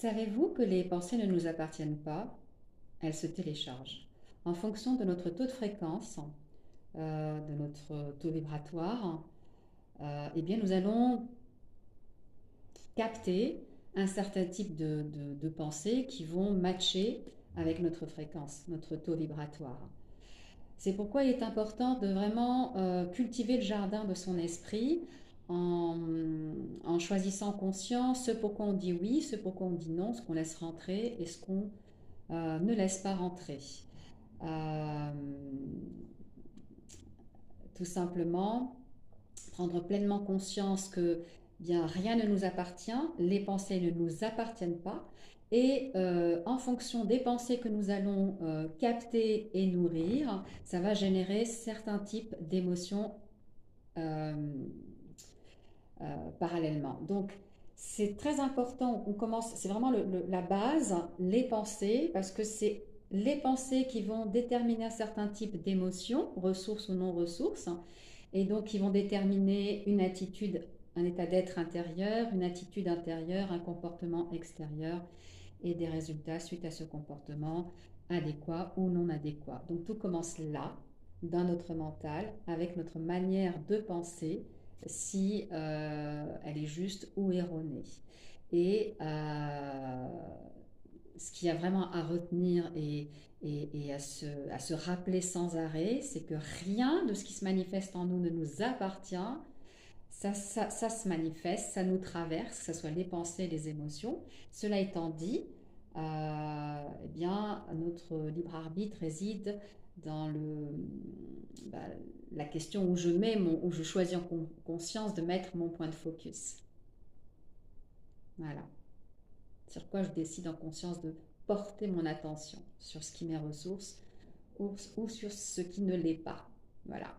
Savez-vous que les pensées ne nous appartiennent pas? Elles se téléchargent. En fonction de notre taux de fréquence, de notre taux vibratoire, eh bien nous allons capter un certain type de pensées qui vont matcher avec notre fréquence, notre taux vibratoire. C'est pourquoi il est important de vraiment cultiver le jardin de son esprit en, en choisissant conscient ce pourquoi on dit oui, ce pourquoi on dit non, ce qu'on laisse rentrer et ce qu'on ne laisse pas rentrer. Euh, Tout simplement, prendre pleinement conscience que bien rien ne nous appartient, les pensées ne nous appartiennent pas, et en fonction des pensées que nous allons capter et nourrir, ça va générer certains types d'émotions euh, parallèlement. Donc c'est très important, on commence, c'est vraiment la base, les pensées, parce que c'est les pensées qui vont déterminer un certain type d'émotions, ressources ou non ressources, et donc qui vont déterminer une attitude, un état d'être intérieur, une attitude intérieure, un comportement extérieur et des résultats suite à ce comportement adéquat ou non adéquat. Donc tout commence là, dans notre mental, avec notre manière de penser, si elle est juste ou erronée. Et ce qu'il y a vraiment à retenir et à se rappeler sans arrêt, c'est que rien de ce qui se manifeste en nous ne nous appartient. Ça se manifeste, ça nous traverse, que ce soit les pensées, les émotions. Cela étant dit, eh bien, notre libre arbitre réside dans bah, la question où où je choisis en conscience de mettre mon point de focus. Voilà. Sur quoi je décide en conscience de porter mon attention, sur ce qui m'est ressource ou sur ce qui ne l'est pas. Voilà.